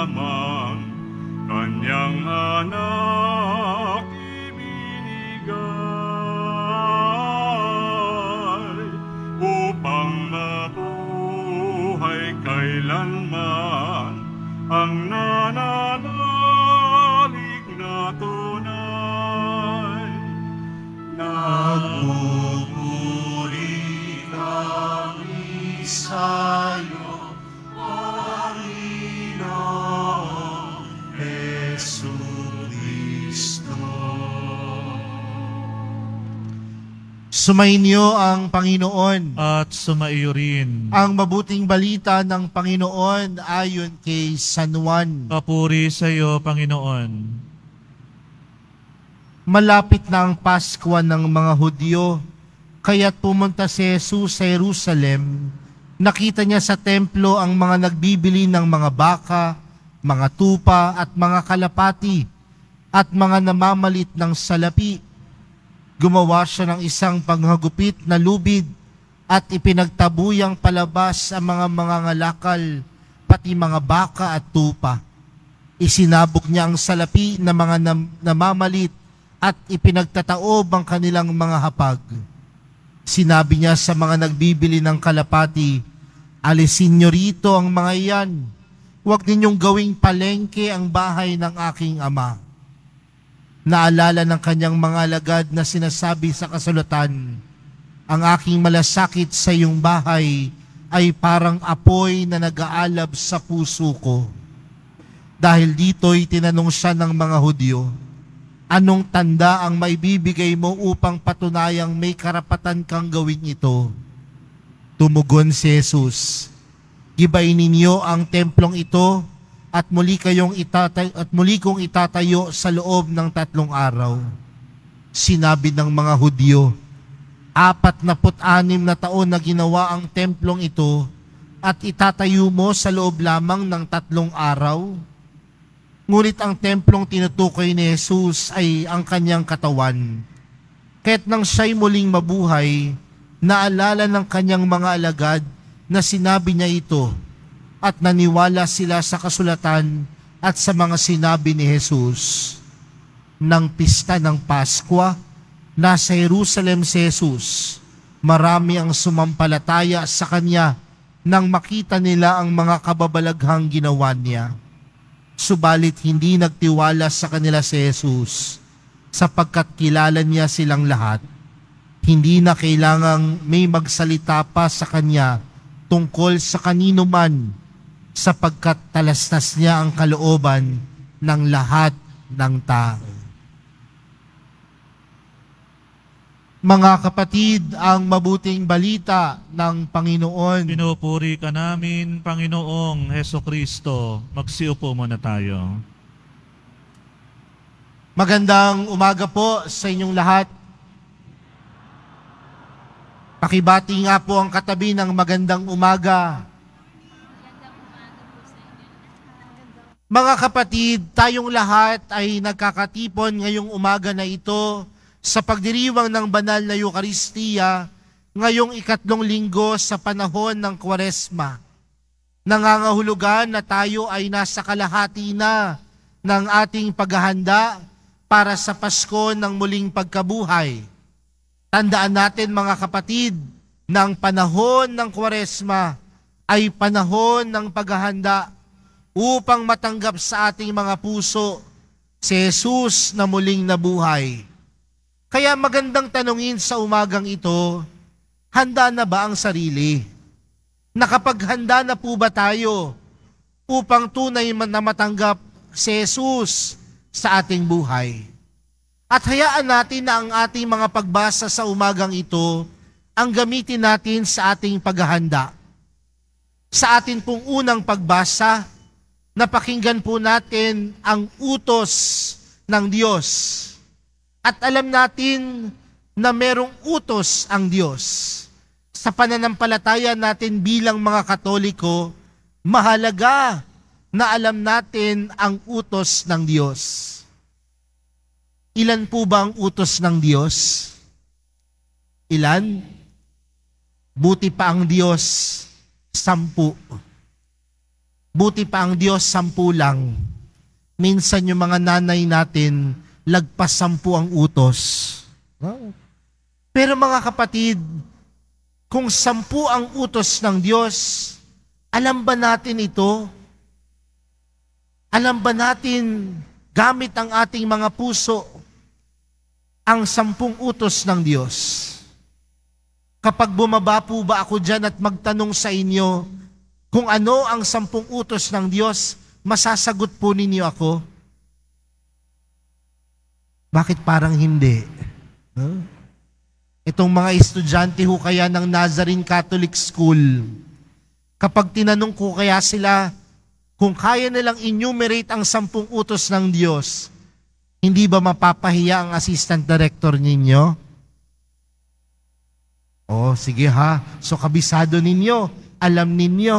lamang kanyang anak ibinigay upang mabuhay kailanman ang nananalig na tunay. Nagpupuri kami sa'yo, Panginoong Jesucristo. Sumainyo ang Panginoon. At sumaiyo rin. Ang mabuting balita ng Panginoon ayon kay San Juan. Papuri sa iyo, Panginoon. Malapit na ang Paskwa ng mga Hudyo, kaya't pumunta si Jesus sa Jerusalem. Nakita niya sa templo ang mga nagbibili ng mga baka, mga tupa at mga kalapati, at mga namamalit ng salapi. Gumawa siya ng isang panghagupit na lubid at ipinagtabuyang palabas ang mga mangangalakal, pati mga baka at tupa. Isinabog niya ang salapi na mga namamalit at ipinagtataob ang kanilang mga hapag. Sinabi niya sa mga nagbibili ng kalapati, "Alisin niyo rito ang mga iyan. Huwag ninyong gawing palengke ang bahay ng aking ama." Naalala ng kanyang mga alagad na sinasabi sa kasulatan, "Ang aking malasakit sa iyong bahay ay parang apoy na nag-aalab sa puso ko." Dahil dito'y tinanong siya ng mga Hudyo, "Anong tanda ang maibibigay mo upang patunayang may karapatan kang gawin ito?" Tumugon si Jesus, "Gibain ninyo ang templong ito at muli kong itatayo sa loob ng 3 araw. Sinabi ng mga Hudyo, 46 na taon na ginawa ang templong ito at itatayo mo sa loob lamang ng 3 araw? Ngunit ang templong tinutukoy ni Jesus ay ang kanyang katawan. Kaya't nang siya'y muling mabuhay, naalala ng kanyang mga alagad na sinabi niya ito, at naniwala sila sa kasulatan at sa mga sinabi ni Jesus. Nang pista ng Paskwa, nasa Jerusalem si Jesus. Marami ang sumampalataya sa kanya nang makita nila ang mga kababalaghang ginawa niya. Subalit hindi nagtiwala sa kanila si Jesus, sapagkat kilala niya silang lahat. Hindi na kailangang may magsalita pa sa kanya tungkol sa kanino man, sapagkat talastas niya ang kalooban ng lahat ng tao. Mga kapatid, ang mabuting balita ng Panginoon. Pinupuri ka namin, Panginoong Hesukristo. Magsiupo muna tayo. Magandang umaga po sa inyong lahat. Pakibati nga po ang katabi ng magandang umaga. Mga kapatid, tayong lahat ay nagkakatipon ngayong umaga na ito sa pagdiriwang ng banal na Eucharistia ngayong 3 linggo sa panahon ng Kwaresma. Nangangahulugan na tayo ay nasa kalahati na ng ating paghahanda para sa Pasko ng muling pagkabuhay. Tandaan natin mga kapatid, na ang panahon ng Kwaresma ay panahon ng paghahanda upang matanggap sa ating mga puso si Jesus na muling nabuhay. Kaya magandang tanungin sa umagang ito, handa na ba ang sarili? Nakapaghanda na po ba tayo upang tunay na matanggap si Jesus sa ating buhay? At hayaan natin na ang ating mga pagbasa sa umagang ito ang gamitin natin sa ating paghahanda. Sa atin pong unang pagbasa, napakinggan po natin ang utos ng Diyos. At alam natin na merong utos ang Diyos. Sa pananampalataya natin bilang mga Katoliko, mahalaga na alam natin ang utos ng Diyos. Ilan po ba ang utos ng Diyos? Ilan? Buti pa ang Diyos, 10. Buti pa ang Diyos 10 lang. Minsan yung mga nanay natin, lagpas 10 ang utos. Pero mga kapatid, kung 10 ang utos ng Diyos, alam ba natin ito? Alam ba natin, gamit ang ating mga puso, ang 10 utos ng Diyos? Kapag bumaba po ba ako dyan at magtanong sa inyo kung ano ang 10 utos ng Diyos, masasagot po ninyo ako? Bakit parang hindi? Itong mga estudyante ho kaya ng Nazarene Catholic School, kapag tinanong ko kaya sila kung kaya nilang enumerate ang 10 utos ng Diyos, hindi ba mapapahiya ang assistant director ninyo? Oh, sige ha. So kabisado ninyo, alam ninyo.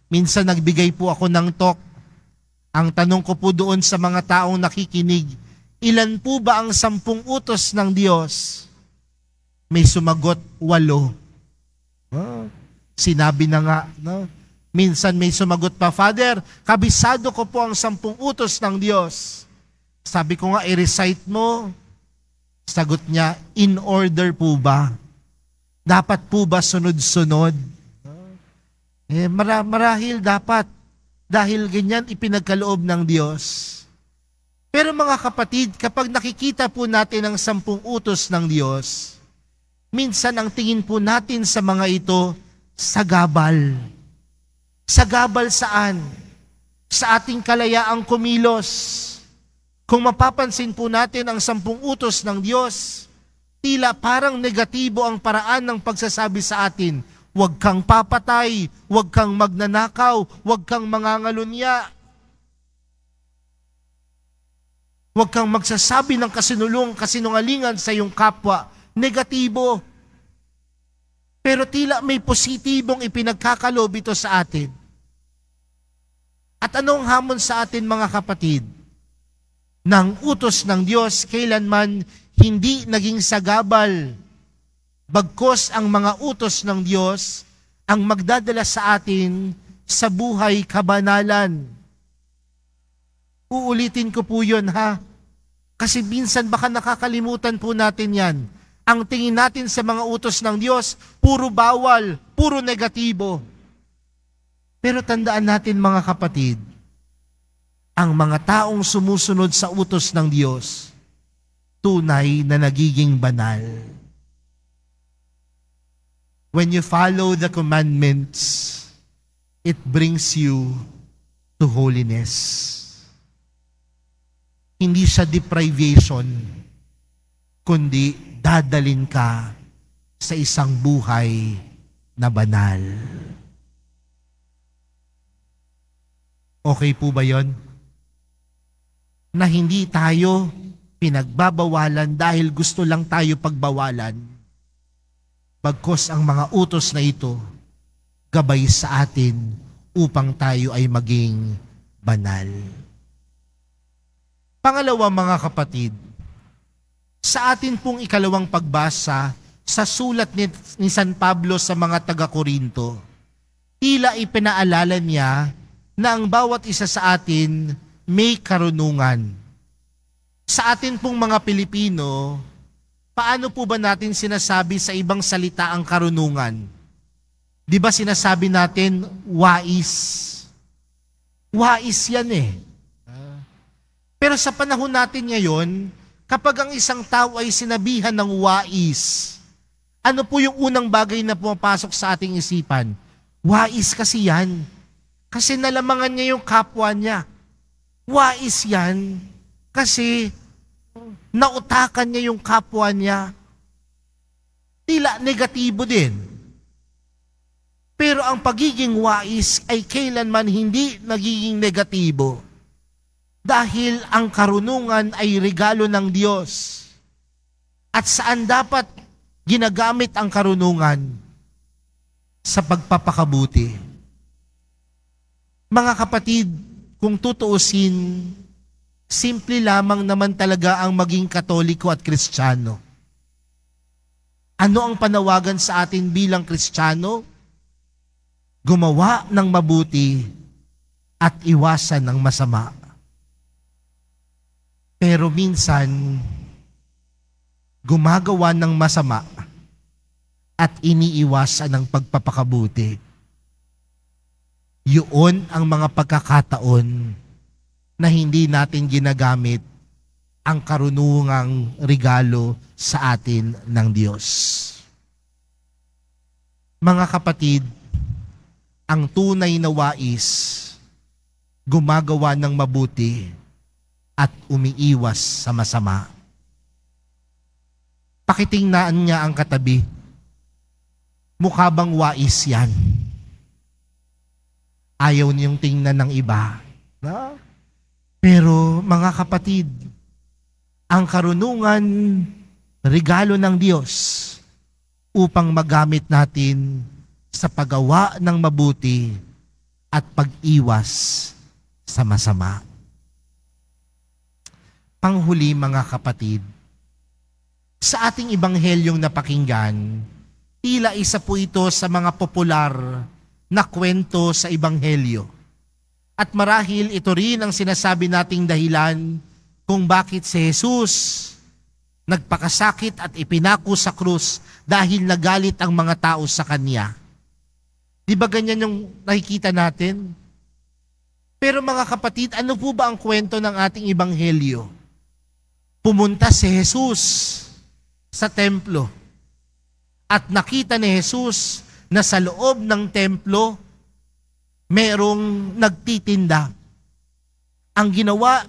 Minsan nagbigay po ako ng talk. Ang tanong ko po doon sa mga taong nakikinig, ilan po ba ang 10 utos ng Diyos? May sumagot 8. Sinabi na nga, no? Minsan may sumagot pa, Father, kabisado ko po ang 10 utos ng Diyos. Sabi ko nga, i-recite mo. Sagot niya, in order po ba? Dapat po ba sunod-sunod? Marahil dapat. Dahil ganyan ipinagkaloob ng Diyos. Pero mga kapatid, kapag nakikita po natin ang 10 utos ng Diyos, minsan ang tingin po natin sa mga ito, sagabal. Sagabal saan? Sa ating kalayaang kumilos. Kung mapapansin po natin ang 10 utos ng Diyos, tila parang negatibo ang paraan ng pagsasabi sa atin. Huwag kang papatay, huwag kang magnanakaw, huwag kang mangangalunya. Huwag kang magsasabi ng kasinungalingan sa iyong kapwa. Negatibo. Pero tila may positibong ipinagkakalob ito sa atin. At anong hamon sa atin mga kapatid? Nang utos ng Diyos kailanman hindi naging sagabal. Bagkos ang mga utos ng Diyos ang magdadala sa atin sa buhay kabanalan. Uulitin ko po yun ha. Kasi minsan baka nakakalimutan po natin yan. Ang tingin natin sa mga utos ng Diyos, puro bawal, puro negatibo. Pero tandaan natin mga kapatid, ang mga taong sumusunod sa utos ng Diyos, tunay na nagiging banal. When you follow the commandments, it brings you to holiness. Hindi siya deprivation, kundi dadalin ka sa isang buhay na banal. Okay po ba yon? Na hindi tayo pinagbabawalan dahil gusto lang tayo pagbawalan. Bagkos ang mga utos na ito, gabay sa atin upang tayo ay maging banal. Pangalawa mga kapatid, sa atin pong ikalawang pagbasa sa sulat ni San Pablo sa mga taga-Korinto, tila ipinaalala niya na ang bawat isa sa atin may karunungan. Sa atin pong mga Pilipino, paano po ba natin sinasabi sa ibang salita ang karunungan? Di ba sinasabi natin, wais? Wais yan eh. Pero sa panahon natin ngayon, kapag ang isang tao ay sinabihan ng wais, ano po yung unang bagay na pumapasok sa ating isipan? Wais kasi yan. Kasi nalamangan niya yung kapwa niya. Wais yan kasi nautakan niya yung kapwa niya. Tila negatibo din. Pero ang pagiging wais ay kailanman hindi nagiging negatibo. Dahil ang karunungan ay regalo ng Diyos. At saan dapat ginagamit ang karunungan? Sa pagpapakabuti. Mga kapatid, kung tutuusin, simple lamang naman talaga ang maging Katoliko at Kristiyano. Ano ang panawagan sa atin bilang Kristiyano? Gumawa ng mabuti at iwasan ng masama. Pero minsan, gumagawa ng masama at iniiwasan ng pagpapakabuti. Yun ang mga pagkakataon na hindi natin ginagamit ang karunungang regalo sa atin ng Diyos. Mga kapatid, ang tunay na wais, gumagawa ng mabuti at umiiwas sa masama. Pakitingnan niya ang katabi. Mukha bang wais yan? Ayaw niyong tingnan ng iba. No? Pero mga kapatid, ang karunungan, regalo ng Diyos upang magamit natin sa paggawa ng mabuti at pag-iwas sa masama. Panghuli mga kapatid, sa ating ibanghelyong napakinggan, tila isa po ito sa mga popular na kwento sa Ebanghelyo. At marahil ito rin ang sinasabi nating dahilan kung bakit si Jesus nagpakasakit at ipinako sa krus dahil nagalit ang mga tao sa Kanya. Di ba ganyan yung nakikita natin? Pero mga kapatid, ano po ba ang kwento ng ating Ebanghelyo? Pumunta si Jesus sa templo at nakita ni Jesus na sa loob ng templo, merong nagtitinda. Ang ginawa,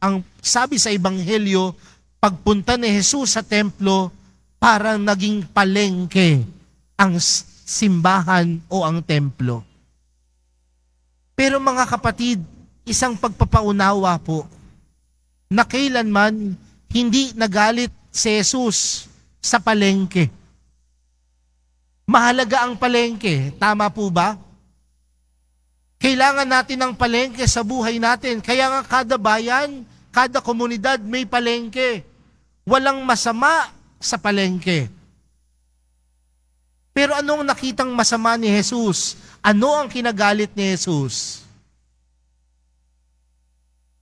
ang sabi sa Ebanghelyo, pagpunta ni Jesus sa templo, parang naging palengke ang simbahan o ang templo. Pero mga kapatid, isang pagpapaunawa po, na kailanman hindi nagalit si Jesus sa palengke. Mahalaga ang palengke, tama po ba? Kailangan natin ng palengke sa buhay natin. Kaya nga kada bayan, kada komunidad may palengke. Walang masama sa palengke. Pero anong nakitang masama ni Jesus? Ano ang kinagalit ni Jesus?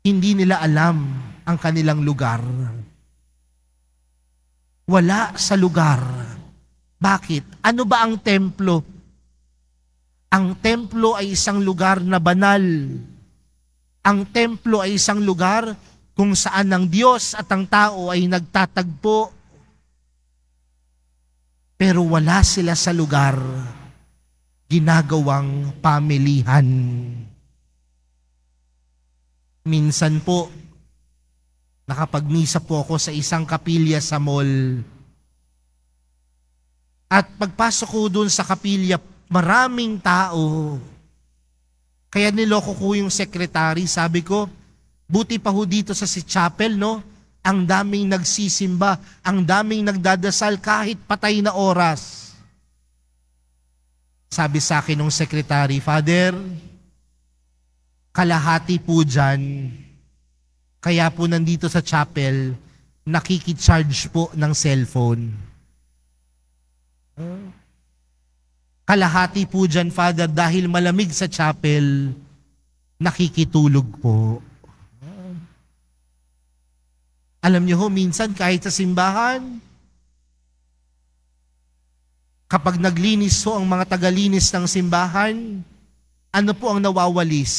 Hindi nila alam ang kanilang lugar. Wala sa lugar. Bakit? Ano ba ang templo? Ang templo ay isang lugar na banal. Ang templo ay isang lugar kung saan ang Diyos at ang tao ay nagtatagpo. Pero wala sila sa lugar ginagawang pamilihan. Minsan po, nakapagmisa po ako sa isang kapilya sa mall. At pagpasok ko dun sa kapilya, maraming tao. Kaya niloko ko yung sekretary. Sabi ko, buti pa ho dito sa si chapel, no? Ang daming nagsisimba, ang daming nagdadasal kahit patay na oras. Sabi sa akin ng sekretary, Father, kalahati po dyan. Kaya po nandito sa chapel, nakikicharge po ng cellphone. Kalahati po dyan, Father, dahil malamig sa chapel, nakikitulog po. Alam niyo ho, minsan kahit sa simbahan, kapag naglinis ho ang mga tagalinis ng simbahan, ano po ang nawawalis?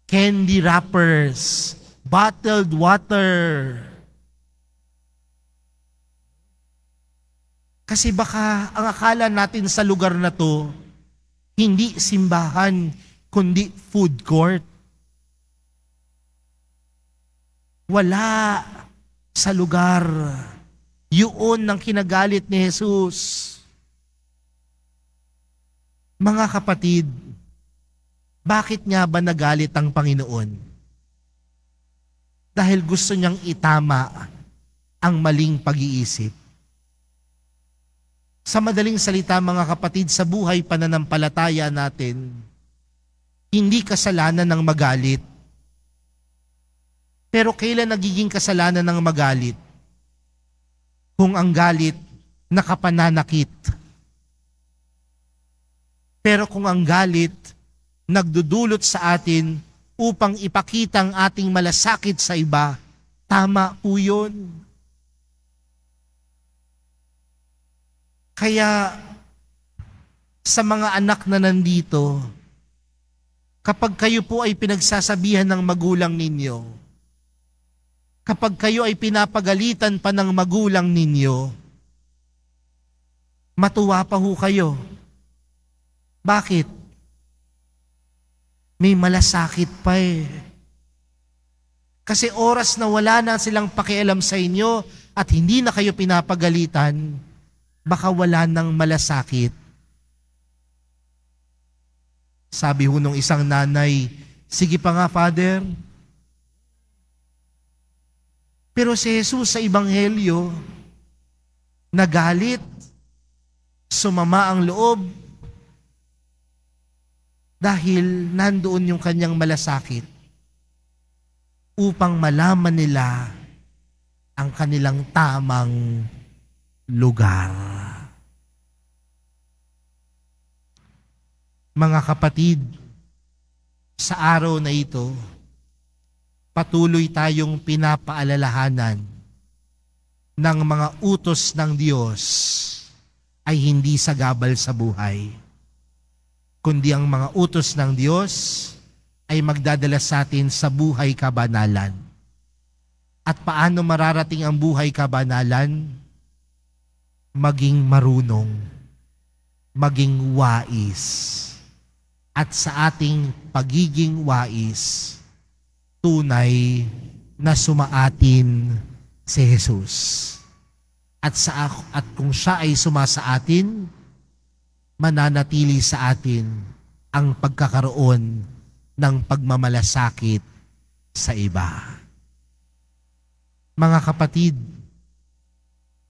Candy wrappers, bottled water. Kasi baka ang akala natin sa lugar na to, hindi simbahan, kundi food court. Wala sa lugar. Yun ang kinagalit ni Jesus. Mga kapatid, bakit nga ba nagalit ang Panginoon? Dahil gusto niyang itama ang maling pag-iisip. Sa madaling salita, mga kapatid, sa buhay pananampalataya natin, hindi kasalanan ng magalit. Pero kailan nagiging kasalanan ng magalit? Kung ang galit nakapananakit. Pero kung ang galit nagdudulot sa atin upang ipakita ang ating malasakit sa iba. Tama po yun. Kaya sa mga anak na nandito, kapag kayo po ay pinagsasabihan ng magulang ninyo, kapag kayo ay pinapagalitan pa ng magulang ninyo, matuwa pa ho kayo. Bakit? May malasakit pa eh. Kasi oras na wala na silang pakialam sa inyo at hindi na kayo pinapagalitan, baka wala nang malasakit. Sabi ho nung isang nanay, sige pa nga, Father. Pero si Jesus sa Ebanghelyo, nagalit, sumama ang loob, dahil nandoon yung kanyang malasakit upang malaman nila ang kanilang tamang lugar. Mga kapatid, sa araw na ito, patuloy tayong pinapaalalahanan ng mga utos ng Diyos ay hindi sagabal sa buhay, kundi ang mga utos ng Diyos ay magdadala sa atin sa buhay kabanalan. At paano mararating ang buhay kabanalan? Maging marunong, maging wais. At sa ating pagiging wais, tunay na sumaatin si Jesus. At kung siya ay sumasa atin, mananatili sa atin ang pagkakaroon ng pagmamalasakit sa iba. Mga kapatid,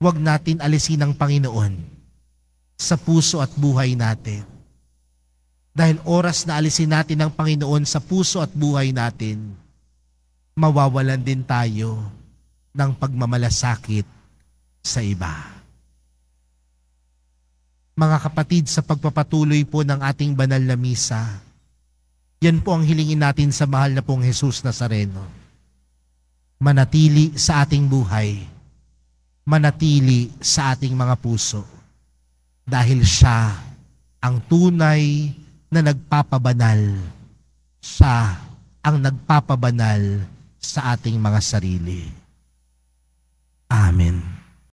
huwag natin alisin ang Panginoon sa puso at buhay natin. Dahil oras na alisin natin ang Panginoon sa puso at buhay natin, mawawalan din tayo ng pagmamalasakit sa iba. Mga kapatid, sa pagpapatuloy po ng ating banal na misa, yan po ang hilingin natin sa mahal na pong Jesus Nazareno. Manatili sa ating buhay, manatili sa ating mga puso, dahil siya ang tunay na nagpapabanal. Siya ang nagpapabanal sa ating mga sarili. Amen.